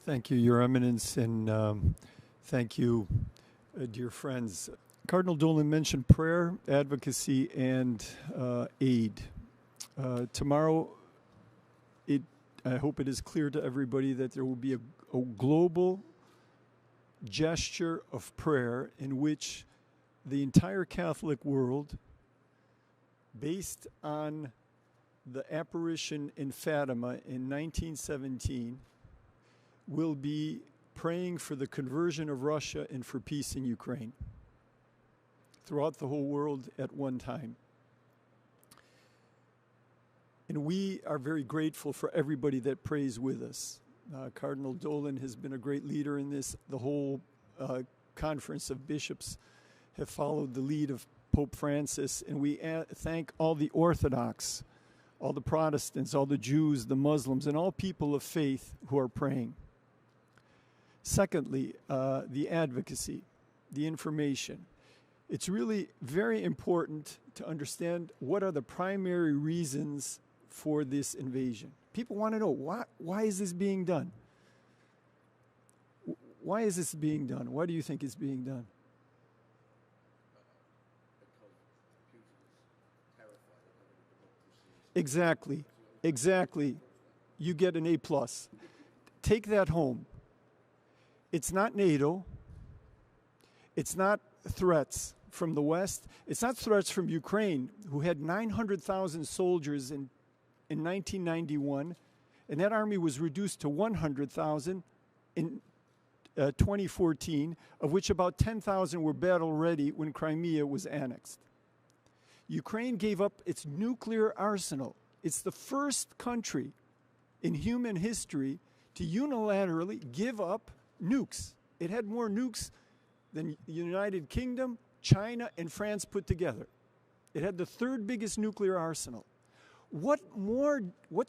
Thank you, Your Eminence, and thank you, dear friends. Cardinal Dolan mentioned prayer, advocacy, and aid. Tomorrow, I hope it is clear to everybody that there will be a global gesture of prayer in which the entire Catholic world, based on the apparition in Fatima in 1917, will be praying for the conversion of Russia and for peace in Ukraine throughout the whole world at one time. And we are very grateful for everybody that prays with us. Cardinal Dolan has been a great leader in this. The whole Conference of Bishops have followed the lead of Pope Francis, and we thank all the Orthodox, all the Protestants, all the Jews, the Muslims, and all people of faith who are praying. Secondly, the advocacy, the information. It's really very important to understand what are the primary reasons for this invasion. People want to know, why is this being done? Why is this being done? Why do you think it's being done? Exactly. You get an A+. Take that home. It's not NATO. It's not threats from the West. It's not threats from Ukraine, who had 900,000 soldiers in 1991, and that army was reduced to 100,000 in 2014, of which about 10,000 were battle-ready when Crimea was annexed. Ukraine gave up its nuclear arsenal. It's the first country in human history to unilaterally give up nukes. It had more nukes than the United Kingdom, China, and France put together. It had the third biggest nuclear arsenal. What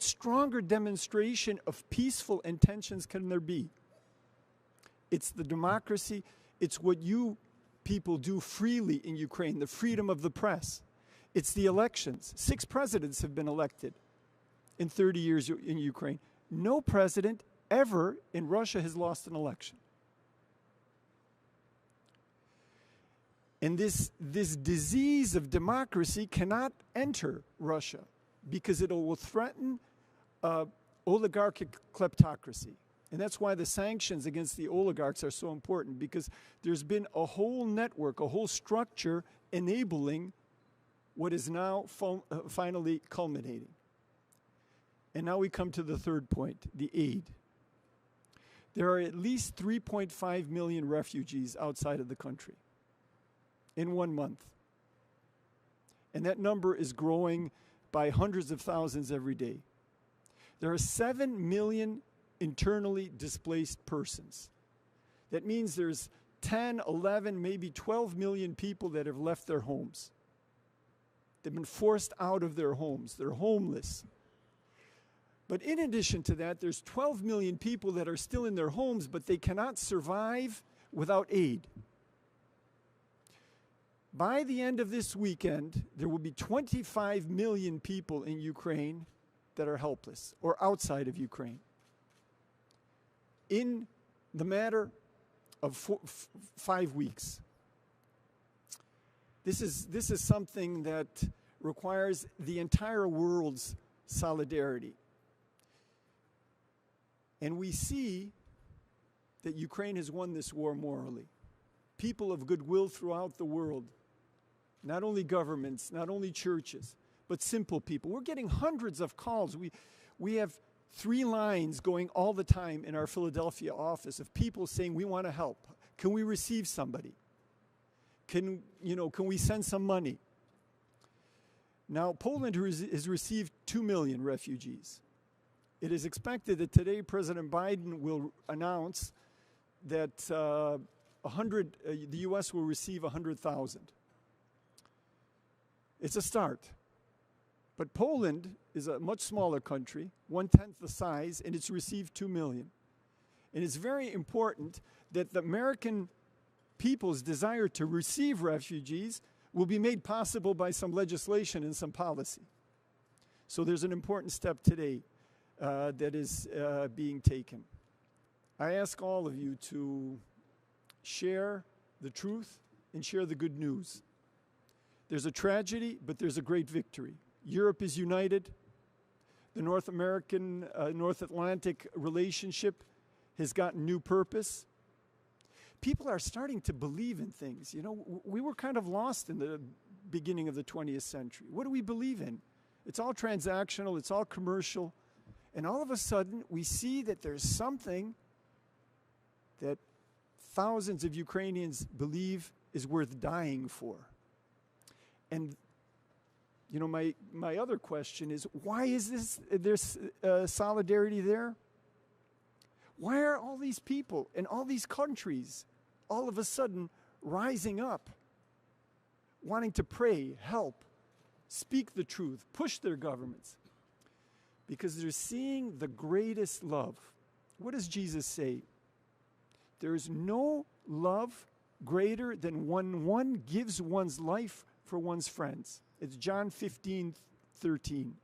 stronger demonstration of peaceful intentions can there be? It's the democracy. It's what you people do freely in Ukraine, the freedom of the press. It's the elections. 6 presidents have been elected in 30 years in Ukraine. No president ever in Russia has lost an election. And this disease of democracy cannot enter Russia because it will threaten oligarchic kleptocracy. And that's why the sanctions against the oligarchs are so important, because there's been a whole network, a whole structure enabling what is now finally culminating. And now we come to the third point, the aid. There are at least 3.5 million refugees outside of the country in 1 month. And that number is growing by hundreds of thousands every day. There are 7 million internally displaced persons. That means there's 10, 11, maybe 12 million people that have left their homes. They've been forced out of their homes. They're homeless. But in addition to that, there's 12 million people that are still in their homes, but they cannot survive without aid. By the end of this weekend, there will be 25 million people in Ukraine that are helpless or outside of Ukraine. In the matter of 5 weeks. This is something that requires the entire world's solidarity. And we see that Ukraine has won this war morally. People of goodwill throughout the world, not only governments, not only churches, but simple people. We're getting hundreds of calls. We have 3 lines going all the time in our Philadelphia office of people saying, we want to help. Can we receive somebody? Can we send some money? Now, Poland has received 2 million refugees. It is expected that today President Biden will announce that the U.S. will receive 100,000. It's a start. But Poland is a much smaller country, 1/10 the size, and it's received 2 million. And it's very important that the American people's desire to receive refugees will be made possible by some legislation and some policy. So there's an important step today that is being taken. I ask all of you to share the truth and share the good news. There's a tragedy, but there's a great victory. Europe is united. The North Atlantic relationship has gotten new purpose. People are starting to believe in things. You know, we were kind of lost in the beginning of the 20th century. What do we believe in? It's all transactional, it's all commercial. And all of a sudden, we see that there's something that thousands of Ukrainians believe is worth dying for. And, you know, my other question is, why is there's solidarity there? Why are all these people in all these countries all of a sudden rising up, wanting to pray, help, speak the truth, push their governments? Because they're seeing the greatest love. What does Jesus say? There is no love greater than when one gives one's life for one's friends. It's John 15:13.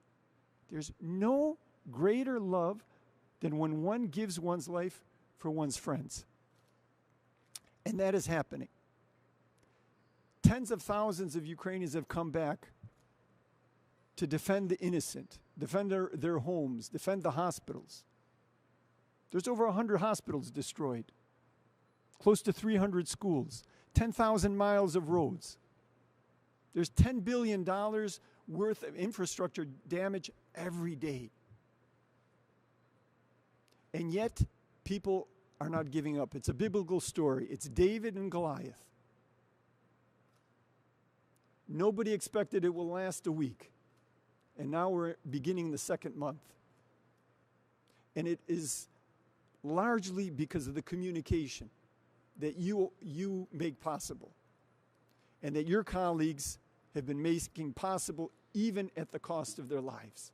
There's no greater love than when one gives one's life for one's friends. And that is happening. Tens of thousands of Ukrainians have come back to defend the innocent, defend their homes, defend the hospitals. There's over 100 hospitals destroyed, close to 300 schools, 10,000 miles of roads. There's $10 billion worth of infrastructure damage every day. And yet, people are not giving up. It's a biblical story. It's David and Goliath. Nobody expected it will last a week. And now we're beginning the second month. And it is largely because of the communication that you make possible. And that your colleagues have been making possible even at the cost of their lives.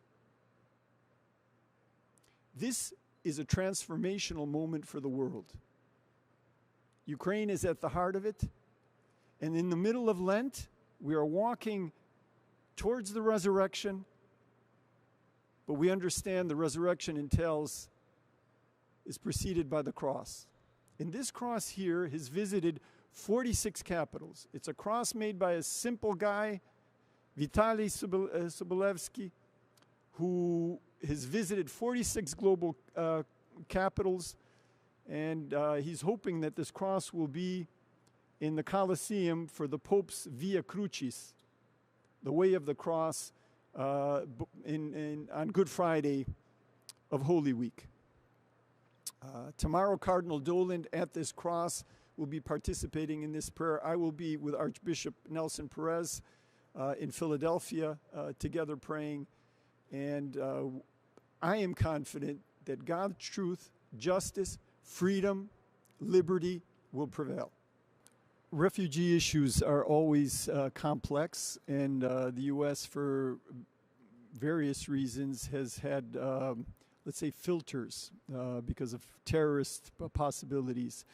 This is a transformational moment for the world. Ukraine is at the heart of it. And in the middle of Lent, we are walking towards the resurrection, but we understand the resurrection is preceded by the cross. And this cross here has visited 46 capitals. It's a cross made by a simple guy, Vitaly Sobolevsky, who has visited 46 global capitals, and he's hoping that this cross will be in the Colosseum for the Pope's Via Crucis, the way of the cross, on Good Friday of Holy Week. Tomorrow, Cardinal Dolan at this cross will be participating in this prayer. I will be with Archbishop Nelson Perez in Philadelphia, together praying. And I am confident that God's truth, justice, freedom, liberty will prevail. Refugee issues are always complex, and the U.S., for various reasons, has had, let's say, filters because of terrorist possibilities.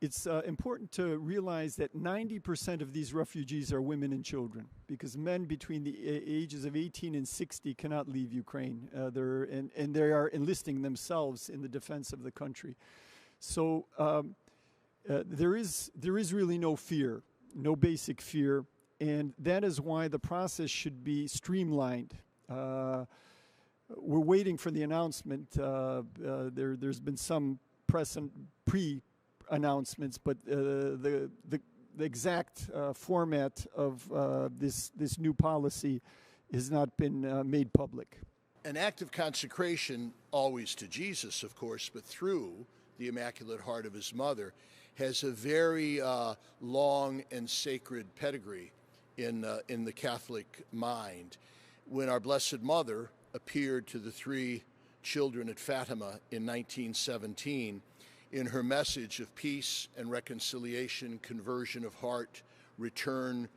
It's important to realize that 90% of these refugees are women and children, because men between the ages of 18 and 60 cannot leave Ukraine. And they are enlisting themselves in the defense of the country. So there is really no fear, no basic fear, and that is why the process should be streamlined. We're waiting for the announcement. There's been some pre-announcements, but the exact format of this new policy has not been made public. An act of consecration, always to Jesus, of course, but through the Immaculate Heart of his mother, has a very long and sacred pedigree in the Catholic mind. When our Blessed Mother appeared to the three children at Fatima in 1917, in her message of peace and reconciliation, conversion of heart, return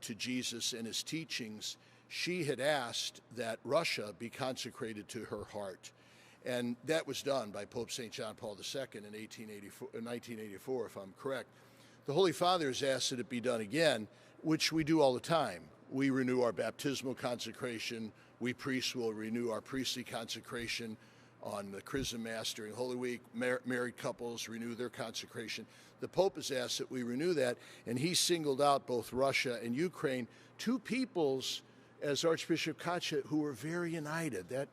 to Jesus and his teachings, she had asked that Russia be consecrated to her heart. And that was done by Pope St. John Paul II in 1984, if I'm correct. The Holy Father has asked that it be done again, which we do all the time. We renew our baptismal consecration. We priests will renew our priestly consecration on the Chrism Mass during Holy Week. Married couples renew their consecration. The Pope has asked that we renew that, and he singled out both Russia and Ukraine, two peoples, as Archbishop Kacha, who were very united. That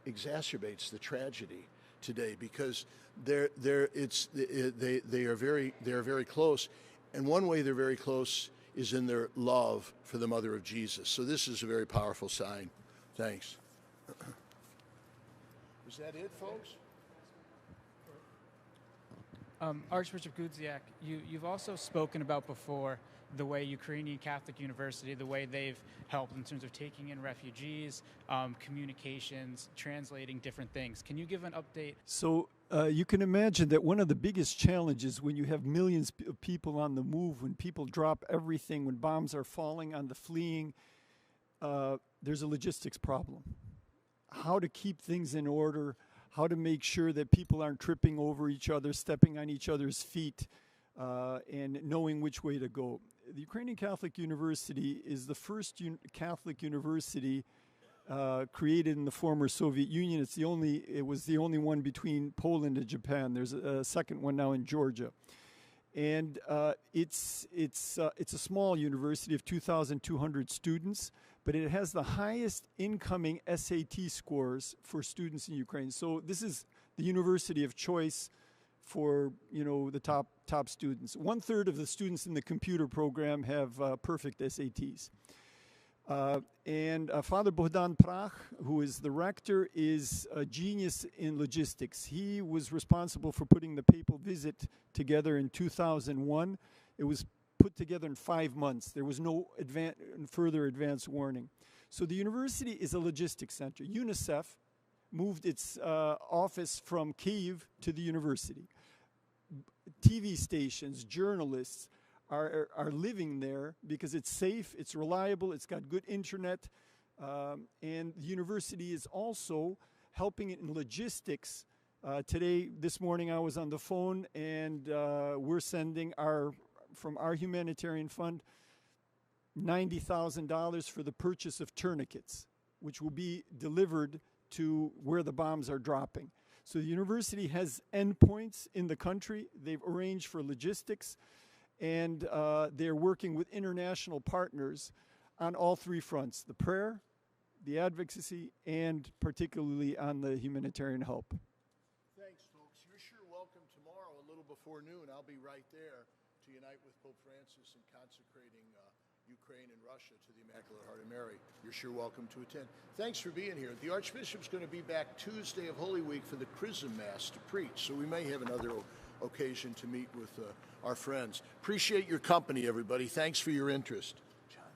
exacerbates the tragedy today because they are very close, and one way they're very close is in their love for the Mother of Jesus. So this is a very powerful sign. Thanks. Is that it, folks? Archbishop Gudziak, you've also spoken about before the way Ukrainian Catholic University, the way they've helped in terms of taking in refugees, communications, translating different things. Can you give an update? So you can imagine that one of the biggest challenges when you have millions of people on the move, when people drop everything, when bombs are falling on the fleeing, there's a logistics problem. How to keep things in order, how to make sure that people aren't tripping over each other, stepping on each other's feet, and knowing which way to go. The Ukrainian Catholic University is the first Catholic university created in the former Soviet Union. It was the only one between Poland and Japan. There's a second one now in Georgia. And it's a small university of 2,200 students, but it has the highest incoming SAT scores for students in Ukraine. So this is the university of choice for the top students. 1/3 of the students in the computer program have perfect SATs. And Father Bohdan Prach, who is the rector, is a genius in logistics. He was responsible for putting the papal visit together in 2001. It was put together in 5 months. There was no further advance warning. So the university is a logistics center. UNICEF moved its office from Kyiv to the university. TV stations, journalists are living there because it's safe, it's reliable, it's got good internet, and the university is also helping it in logistics. This morning I was on the phone, and we're sending from our humanitarian fund $90,000 for the purchase of tourniquets, which will be delivered to where the bombs are dropping. So the university has endpoints in the country. They've arranged for logistics, and they're working with international partners on all three fronts: the prayer, the advocacy, and particularly on the humanitarian help. Thanks, folks. You're sure welcome tomorrow, a little before noon. I'll be right there to unite with Pope Francis in consecrating Ukraine and Russia to the Immaculate Heart of Mary. You're sure welcome to attend. Thanks for being here. The Archbishop's going to be back Tuesday of Holy Week for the Chrism Mass to preach, so we may have another occasion to meet with our friends. Appreciate your company, everybody. Thanks for your interest.